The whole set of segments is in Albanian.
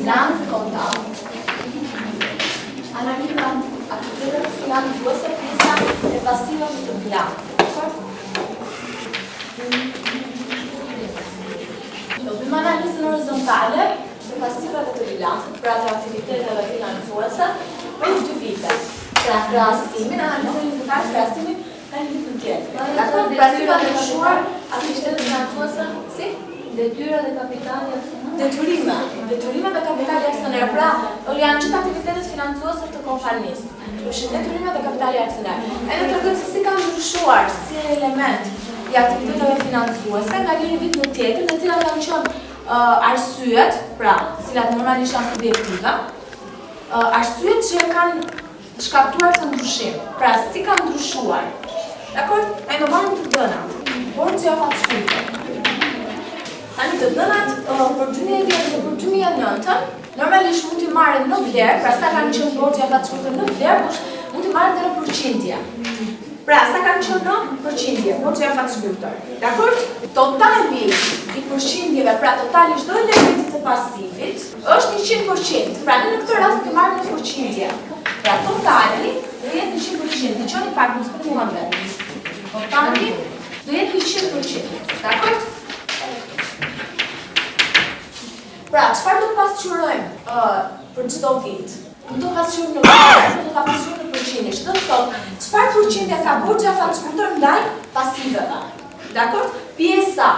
bilancë kontable. Analiza aktivitetet financuese pjesa e pasivave të bilancit. Do bëjmë analizën horizontale të pasivave të bilancit, pra të aktiviteteve financuese për 2 vite. Pra krahasimin, analizën horizontale krahasimin ka një vitën tjetër. Pasivat e lëshuar aktivitetet financuese si? Detyra dhe kapitali aksioner. Detyrime dhe kapitali aksioner. Pra, janë gjithë aktivitetet financuese të kompanisë. Përfshin detyrime dhe kapitali aksioner. Edhe tregojmë se si kanë ndryshuar si element i aktiviteteve financuese nga një vit në tjetër, në cilat kanë qenë arsyet, pra, cilat normalisht janë subjektive, arsyet që kanë shkaktuar të ndryshim. Pra, si kanë ndryshuar. Dakor? E në marrim të dënat. Borxhi afatshmëri. Tani të dënat për 2010 dhe për 2009, normalisht mund t'i marrën në vlerë, pra sa kanë qenë borxhi afatshmëri në vlerë, mund t'i marrën dhe në përqindje. Pra, sa kanë qenë në përqindje, borxhi afatshmëri. Dakor? Totali i përqindjeve, pra totali çdo elementi të pasivit, është 100%. Pra, në këtë rast t'i marrën në përqindje. Pra, totali do jetë 100%. Dëgjoni pak, mos po mua vetë. Totali do jetë 100%. Dakor? Pra, çfarë do të pasqyrojmë për çdo vit? Do pasqyrojmë në vlerë, do ta pasqyrojmë në përqindje. Çdo të thotë, çfarë përqindje ka borxhi afatshmëri ndaj pasiveve? Dakor? Pjesa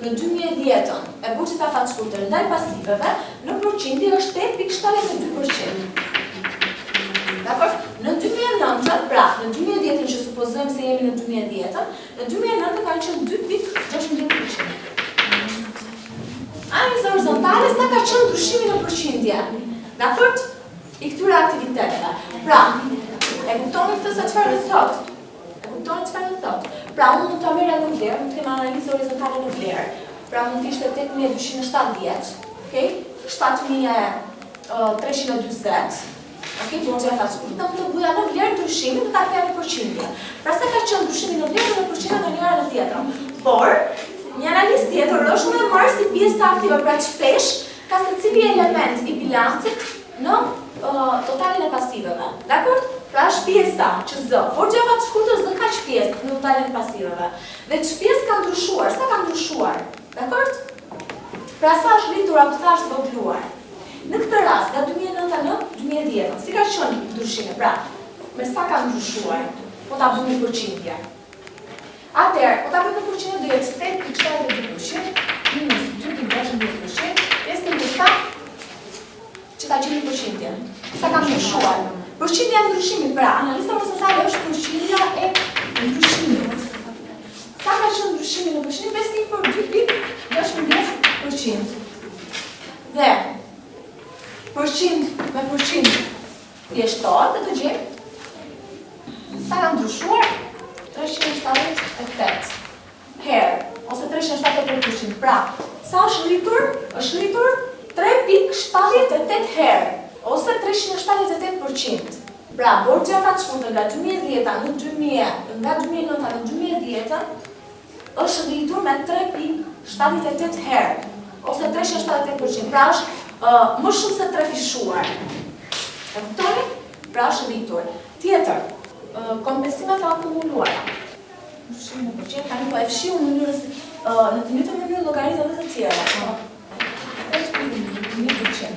në 2010-ën e borxhit afatshmëri ndaj pasiveve në përqindje është 8.72%. Dakor? Në 2009, pra, në 2010-ën që supozojmë se jemi në 2010-ën, në 2009 kanë qenë 2.16%. Analiza horizontale sa ka qenë ndryshimi në përqindje. Dakor? I këtyre aktiviteteve. Pra, e kuptoni këtë se çfarë do thotë? Pra, unë mund ta merr në vlerë, mund të kem analizë horizontale në vlerë. Pra, mund të ishte 8.270, okay? 7.340. Okay, borxhi afatshmëri. Do të bëja në vlerë ndryshimin do ta kthej në përqindje. Pra, sa ka qenë ndryshimi në vlerë dhe në përqindje në njëra në tjetrën. Por, një analizë tjetër është unë e marr si pjesë të aktive, pra shpesh ka secili element i bilancit në totalin e pasiveve. Dakor? Pra është pjesa që borxhi afatshmëri zë kaq pjesë në totalin e pasiveve. Dhe ç'pjesë ka ndryshuar? Sa ka ndryshuar? Dakor? Pra sa është rritur apo sa është vogluar? Në këtë rast, nga 2009 në 2010, si ka qenë ndryshimi? Pra, me sa ka ndryshuar? Po ta bëjmë në përqindje. Atëherë, po ta bëjmë në përqindje do jetë 8.72% minus 2.16%, pjesë në sa që ka qenë në përqindje. Sa ka ndryshuar? Përqindja e ndryshimit, pra, analiza horizontale është përqindja e ndryshimit. Sa ka qenë ndryshimi në përqindje? 5.2.16%. Dhe përqind me përqind thjeshtohet dhe të gjejmë sa ka ndryshuar 378 herë ose 378%. Pra, sa është rritur? Është rritur 3.78 herë ose 378%. Pra, borxhi afatshmëri nga 2010 në 2010 është rritur me 3.78 herë ose 378%. Pra, është më shumë se trefishuar. E kuptoni? Pra është rritur. Tjetër, kompensimet e akumuluara. Ndryshimi në përqindje tani po e fshiu në mënyrë në të njëjtën mënyrë llogaritave të tjera. 8.1%.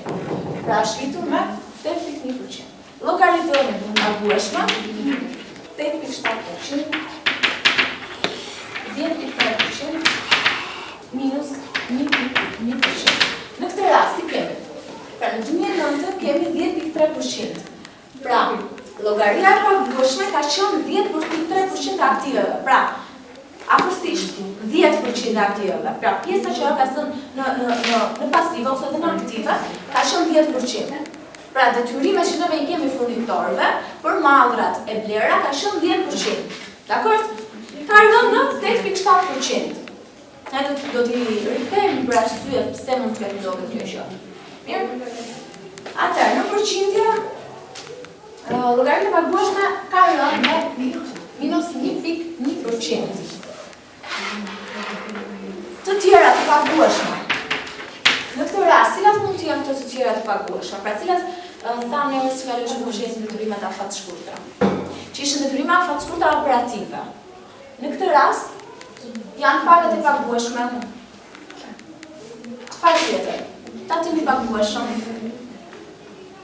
Pra është rritur me 8.1%. Llogaritën e arbueshme 8.7%, 10.3% minus 1.1%. Në këtë rast, si kemi? Pra, në 2009 kemi 10.3%. Pra, llogaria e arbueshme ka qenë 10.3% aktiveve. Pra, afërsisht 10% aktiveve. Pra, pjesa që ka thënë në pasive ose në aktive ka qenë 10%. Pra, detyrimet që ne i kemi furnitorëve për mallrat e blera ka qenë 10%. Dakor? Ka rënë në 8.7%. Ne do t'i rikthejmë për arsye pse mund të ketë ndodhur kjo gjë. Mirë? Atëherë, në përqindje, llogaria e pagueshme ka rënë me minus 1.1%. Të tjera të pagueshme. Në këtë rast, cilat mund të këtu janë këto të tjera të pagueshme, pra cilat thamë ne si kalojnë përfshirjen në detyrimet afat shkurtra. Që ishin detyrime afat shkurtra operative. Në këtë rast janë pagat e pagueshme. Çfarë tjetër? Tatimi i pagueshëm.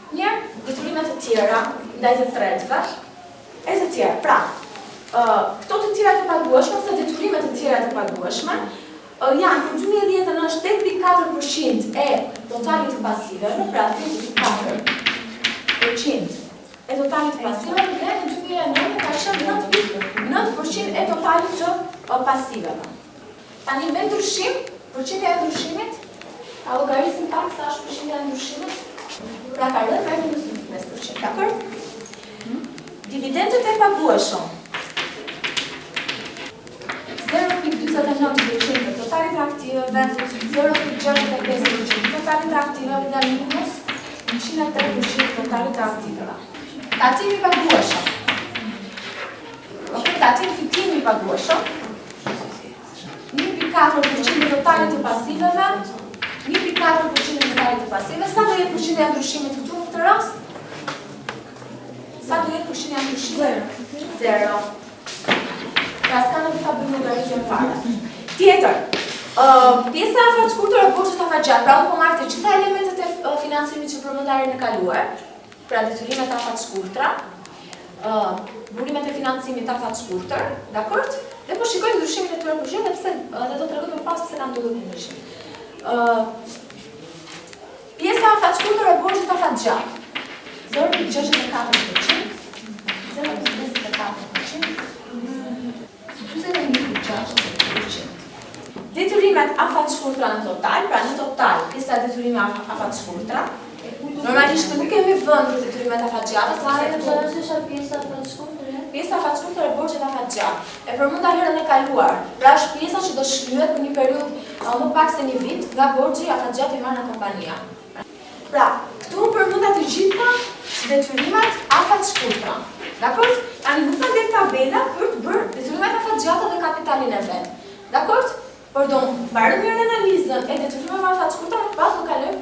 Mirë, detyrimet të tjera ndaj të tretëve, e të tjera. Pra, këto të tjera të pagueshme, ose detyrimet të tjera të pagueshme, janë për 2010 është 8.4% e totalit të pasiveve, pra 8.4% e totalit të pasiveve, dhe në 2009 ka qenë 9% e totalit të pasiveve. Tani me ndryshim, përqindja e ndryshimit, a llogarisëm pak sa është përqindja e ndryshimit, pra ka rënë me -5%, dakor? Dividendët e pagueshëm. 0.29% të totalit të aktiveve, 0.65% të totalit të aktiveve dhe minus 103% të totalit të aktiveve. Tatimi i pagueshëm. Tatimi fitimi i pagueshëm. 1.4% të totalit të pasiveve, 1.4% të totalit të pasiveve. Sa do jetë përqindja e ndryshimit këtu në këtë rast? Sa do jetë përqindja e ndryshimit? 0. Pra s'ka në të ka bëjmë logaritën fare. Tjetër, pjesa e afat shkurtër e borxhit afatgjat, pra unë po marrë të gjitha elementet e financimit që përmenda herën e kaluar, pra detyrimet afat shkurtra, burimet e financimit afat shkurtër, dakord? Dhe po shikojmë ndryshimin e tyre përgjithë dhe do të tregoj më pas pse kanë ndodhur ndryshim. Pjesa e afat shkurtër e borxhit afatgjat, 0.64%, 0.24%. Detyrimet afat shkurtra në total, pra në total, pjesa e detyrimet afat shkurtra. Normalisht nuk kemi vënd për detyrimet afat gjatë, sa e në pjesa afat shkurtra? Pjesa afat shkurtra e borxhit afat gjatë. E përmenda herën e kaluar, pra është pjesa që do shlyhet për një periudhë më pak se një vit nga borxhi afat gjatë i marrë nga kompania. Pra, këtu përmenda të gjitha detyrimet afat shkurtra. Dakor? Tani nuk ka del tabela për të bërë detyrimet afat gjata dhe kapitalin e vet. Dakor? Por do mbarojmë mirë analizën e detyrimeve afat shkurtra, më pas do kalojmë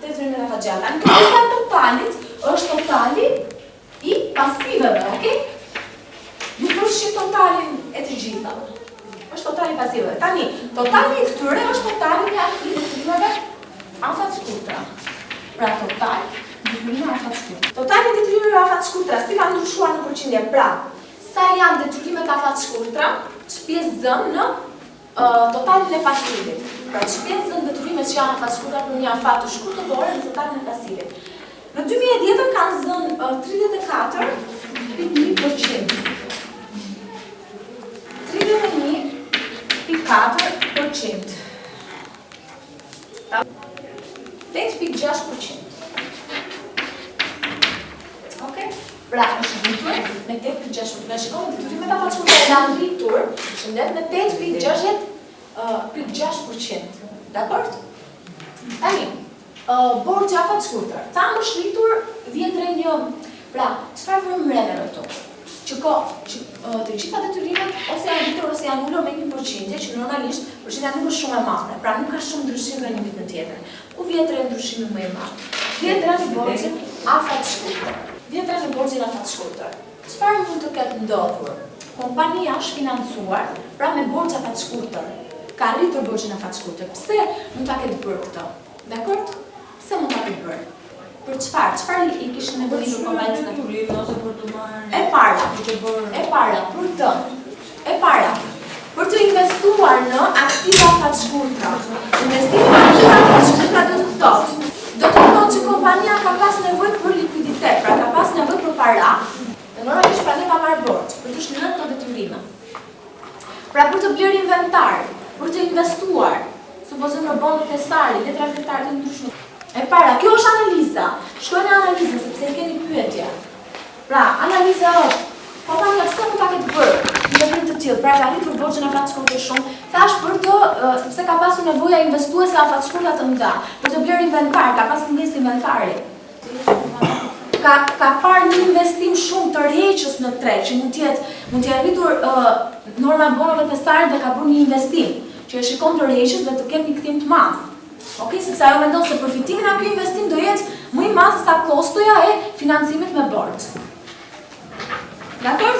detyrimet afat gjata. Në pjesa e totalit është totali i pasiveve, okay? Ju përfshin totalin e të gjitha. Është totali i pasiveve. Tani, totali i këtyre është totali i detyrimeve afat shkurtra. Pra total detyrime afat shkurtra. Totali i detyrimeve afat shkurtra si ka ndryshuar në përqindje, pra sa janë detyrimet afat shkurtra, shpjesën në totalin e pasivit. Pra shpjesën detyrimet që janë afat shkurtra për një afat të shkurtërore në totalin e pasivit. Në 2010 kanë zënë 34.1%. 31.4%. 8.6%. Pra, është rritur me 8.6%. Në shikojmë detyrimet afat shkurtra janë rritur shëndet me 8.6%. Dakord? Tani, borxhi afat shkurtër. Thamë është rritur 10.1. Pra, çfarë vëmë re në këtu? Që të gjitha detyrimet ose janë rritur ose janë ulur me 1%, që normalisht përqindja nuk është shumë e madhe, pra nuk ka shumë ndryshim nga një vit në tjetër. Ku vjet re ndryshimi më i madh? Vjet re në borxhin afat shkurtër. Vjetra në borxhin afat shkurtër. Çfarë mund të ketë ndodhur? Kompania është financuar, pra me borxh afat shkurtër. Ka rritur borxhin afat shkurtër. Pse mund ta ketë bërë këtë? Dakord? Pse mund ta ketë bërë? Për çfarë? Çfarë i kishin nevojitur kompanisë në ose për të marrë? E para, për të investuar në aktiva afat shkurtra. Investimi në aktiva afat shkurtra do të thotë që kompania ka pas nevojë për likuiditet, pra ka pas nevojë për para, dhe normalisht pra ka marrë borxh për të shlyerë këto detyrime. Pra për të blerë inventar, për të investuar, supozojmë në bonë festari, letra festare të ndryshme. E para, kjo është analiza. Shkojnë në analizën sepse keni pyetje. Pra, analiza është, kompania pse mund ta ketë bërë një veprim të tillë, pra ka rritur borxhin afat shkurtër shumë, thash për të sepse ka pasur nevoja investuese afat shkurtra të mëdha, për të blerë inventar, ka pasur mungesë inventari. Ka parë një investim shumë të rreqës në treg, që mund të arritur norma bonave festare dhe ka bërë një investim, që e shikon të rreqës dhe të ketë një kthim të madh. Okej, sepse ajo mendon se përfitimi nga ky investim do jetë më i madh sa kostoja e financimit me borxh. Dakor?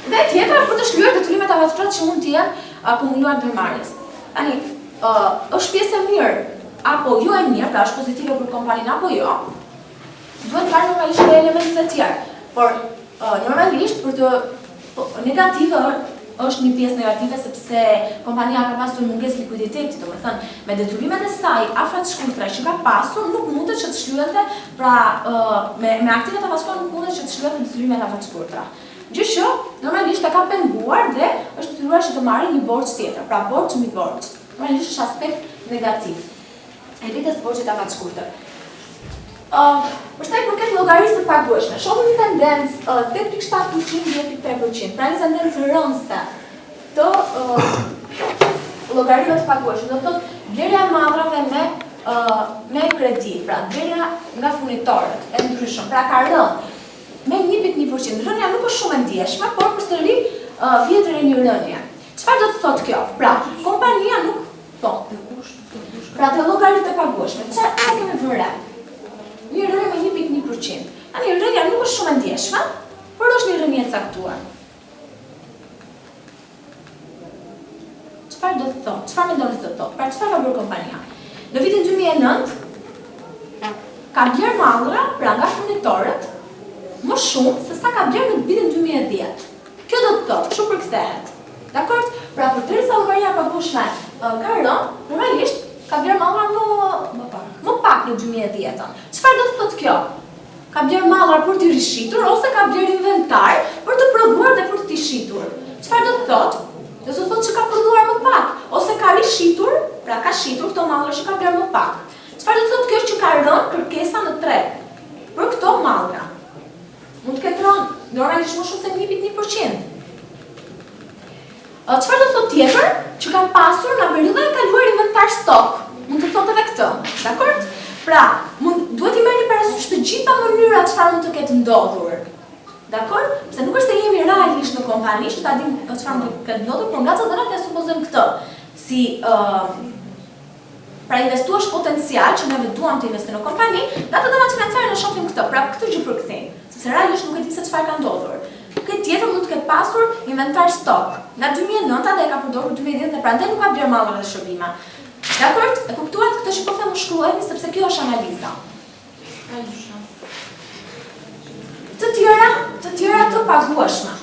Dhe tjetra për të shlyerë detyrimet afatësore që mund të jenë akumuluar ndërmarrjes. Tani, është pjesë e mirë apo jo e mirë, pra është pozitive për kompaninë apo jo, duhet parë normalisht edhe elementet e tjerë. Por normalisht për të negative është një pjesë negative sepse kompania ka pasur mungesë likuiditeti, domethënë me detyrimet e saj afat shkurtra që ka pasur nuk mundet që të shlyente, pra me aktivet afatësore nuk mundet që të shlyente detyrimet afat shkurtra. Gjë që normalisht e ka penguar dhe është detyruar që të marrë një borxh tjetër, pra borxh mbi borxh. Normalisht është aspekt negativ. E rritjes borxhit afat shkurtër. Për sa i përket llogarisë së pagueshme, shohim një tendencë 8.7% 10.3%, pra një tendencë rëndëse të llogarive të pagueshme. Do thotë blerja e madrave me kredi, pra blerja nga furnitorët e ndryshëm, pra ka rënë me 1.1%. Rënja nuk është shumë e ndjeshme, por përsëri vjet re një rënje. Çfarë do të thotë kjo? Pra, kompania nuk pra të llogaritë e pagueshme, çfarë kemi vënë? Një rënje me 1.1%. Tani rënja nuk është shumë e ndjeshme, por është një rënje e caktuar. Çfarë do të thotë? Çfarë mendoni se do të thotë? Pra çfarë ka bërë kompania? Në vitin 2009 ka blerë mallra, pra nga furnitorët, më shumë se sa ka blerë në vitin 2010. Kjo do të thotë, kështu përkthehet. Dakor? Pra përderisa llogaria e pagueshme ka rënë, normalisht ka blerë mallra më pak në 2010-ën. Çfarë do të thotë kjo? Ka blerë mallra për t'i rishitur ose ka blerë inventar për të prodhuar dhe për t'i shitur. Çfarë do të thotë? Do të thotë që ka prodhuar më pak ose ka rishitur, pra ka shitur këto mallra që ka blerë më pak. Çfarë do të thotë kjo që ka rënë kërkesa në treg për këto mallra? Mund të ketë rënë normalisht më shumë se 1.1%. Çfarë do të thotë tjetër? Që ka pasur nga periudha e kaluar inventar stok. Mund të thotë edhe këtë, dakor? Pra, duhet i merrni parasysh të gjitha mënyrat çfarë mund të ketë ndodhur. Dakor? Pse nuk është se jemi realisht në kompani, që ta dimë çfarë mund të ketë ndodhur, por nga ca dhënat ne supozojmë këtë. Si pra investuash potencial që ne duam të investojmë në kompani, nga të dhënat financiare ne shohim këtë, pra këtë gjë përkthejmë. Sepse realisht nuk e di se çfarë ka ndodhur. Këtë tjetër mund të ketë pasur inventar stok. Nga 2009 dhe e ka përdorur 2010 dhe prandaj nuk ka blerë mallra dhe shërbime. Dakor? E kuptuat këtë që po them u shkruajeni sepse kjo është analiza. Të tjera të pagueshme.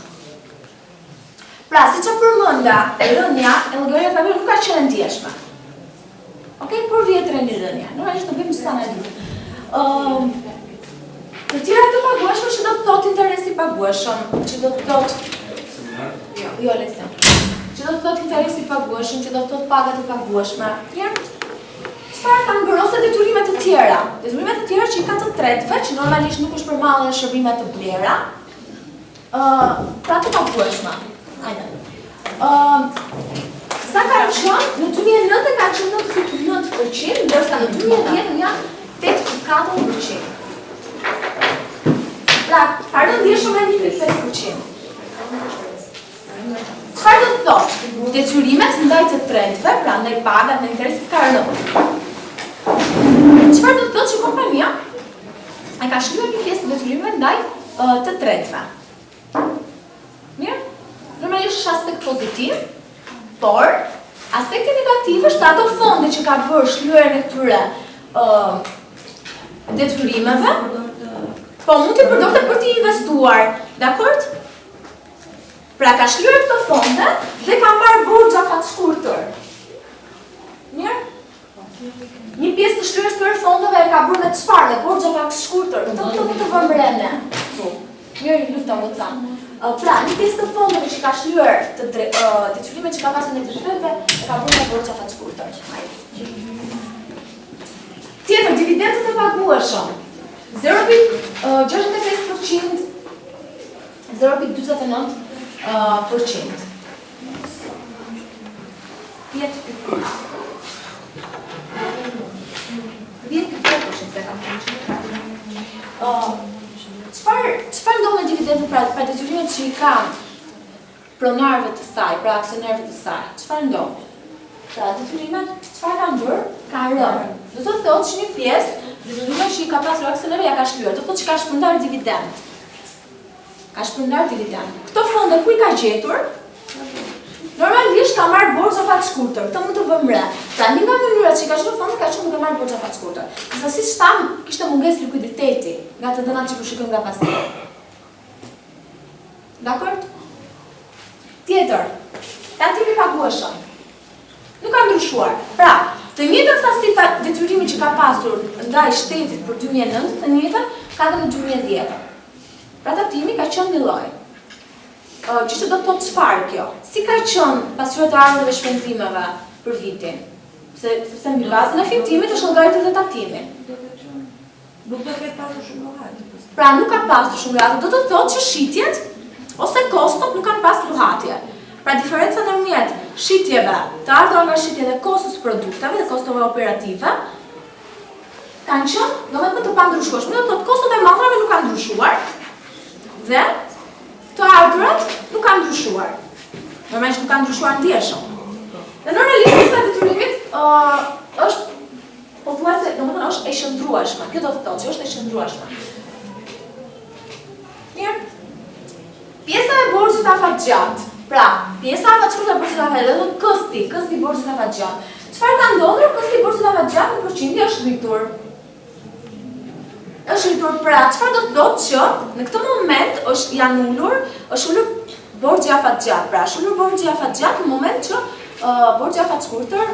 Pra, siç e përmenda, rënja e llogarisë së pagueshme nuk ka qenë ndjeshme. Okej, por vjet re një rënje. Normalisht do bëjmë çfarë analizë. Të tjera të pagueshme që do të thotë interesi i pagueshëm, që do të thotë jo leksion. Që do të thotë interesi i pagueshëm, që do të thotë pagat e pagueshme. Çfarë kanë bërë ose detyrimet të tjera? Detyrimet të tjera që i ka të tretëve, që normalisht nuk është përmallë dhe shërbime të blera, pra të pagueshme. Hajde. Sa ka qenë? Në 2009 ka qenë 9.9%, ndërsa në 2010 janë 8.4%. Pra, ka rënë ndjeshëm me 1.5%. Çfarë do të thotë? Detyrimet ndaj të tretëve, pra ndaj pagat në interesit ka rënë. Çfarë do të thotë që kompania e ka shlyerë një pjesë të detyrimeve ndaj të tretëve? Mirë? Normalisht është aspekt pozitiv, por aspekti negativ është ato fonde që ka bërë shlyerjen e këtyre detyrimeve, po mund t'i përdorte për t'i investuar, dakor? Pra ka shlyerë këto fonde dhe ka marrë borxh afat shkurtër. Mirë? Një pjesë të shlyerjes së fondeve e ka bërë me çfarë? Me borxh afat shkurtër. Këto mund të vëmrene. Mirë, lutem Lucan. Pra, një pjesë të fondeve që ka shlyerë të detyrimet që ka pasur në të tretëve e ka bërë me borxh afat shkurtër. Tjetër, dividendët e pagueshëm. 0.65%, 0.49%. Çfarë ndodh me dividendët pra detyrimet që i ka pronarëve të saj, pra aksionerëve të saj? Çfarë ndodh? Pra, detyrimet, çfarë kanë bërë? Ka rënë. Do të thotë që një pjesë, detyrimet që i ka pasur aksioneve ja ka shkruar, do të thotë që ka shpërndar dividend. Ka shpërndar dividend. Këto fonde ku i ka gjetur? Normalisht ka marrë borxh afat shkurtër. Këtë mund të vëmë re. Pra, një nga mënyrat që i ka shkruar fonde ka qenë duke marrë borxh afat shkurtër. Sa siç tham, kishte mungesë likuiditeti nga të dhënat që përshikojmë nga pasiva. Dakor? Tjetër, tatimi pagueshëm. Nuk ka ndryshuar. Pra, të njëjtën sasi detyrimi që ka pasur ndaj shtetit për 2009, të njëjtën ka dhe në 2010. Pra, tatimi ka qenë një lloj. Që do të thotë çfarë kjo? Si ka qenë pasqyra të ardhurave dhe shpenzimeve për vitin? Sepse mbi bazën e fitimit është llogaritur dhe tatimi. Nuk do ketë pasur shumë llogari. Pra, nuk ka pasur shumë llogari, do të thotë që shitjet ose kostot nuk kanë pasur luhatje. Pra, diferenca ndërmjet shitjeve, të ardhurave nga shitje dhe kostos produkteve dhe kostove operative kanë qenë, domethënë të pandryshueshme. Do të thotë kostot e madrave nuk kanë ndryshuar dhe të ardhurat nuk kanë ndryshuar. Normalisht nuk kanë ndryshuar ndjeshëm. Dhe normalisht pjesa e detyrimit është pothuajse, domethënë është e qëndrueshme. Kjo do të thotë që është e qëndrueshme. Mirë. Pjesa e borxhit afatgjat. Pra, pjesa e afatshkurtër e borxhit afatgjat, kësti i borxhit afatgjat. Çfarë ka ndodhur? Kësti i borxhit afatgjat në përqindje është rritur. Pra, çfarë do të thotë që në këtë moment është ulur borxhi afatgjat. Pra, është ulur borxhi afatgjat në moment që borxhi afatshkurtër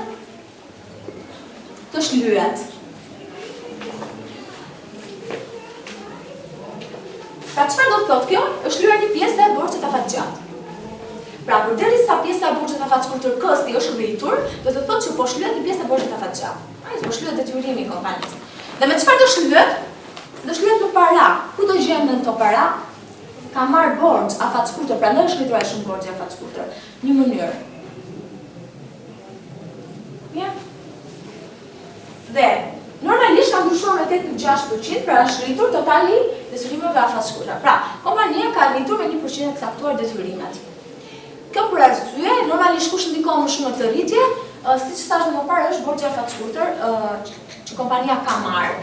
të shlyhet. Pra, çfarë do të thotë kjo? Është lyer një pjesë e borxhit afatgjat. Pra, përderisa pjesa e borxhit afatshkurtër kësti është rritur, do të thotë që po shlyhet një pjesë e borxhit afatgjat. Ai po shlyhet detyrimi i kompanisë. Dhe me çfarë do shlyhet? Do shlyhet me para. Ku do gjenden këto para? Ka marrë borxh afatshkurtër, prandaj është rritur ai shumë borxhi afatshkurtër. Një mënyrë. Ja. Dhe normalisht ka ndryshuar me 8.6%, pra është rritur totali detyrimeve afatshkurtër. Pra, kompania ka rritur me 1% të caktuar detyrimet. Kjo për arsye, normalisht kush ndikon më shumë në këtë rritje, siç thash më parë, është borxhi afatshkurtër që kompania ka marrë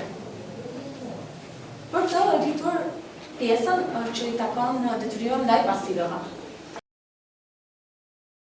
për të rritur pjesën që i takon detyrimeve ndaj pasiveve.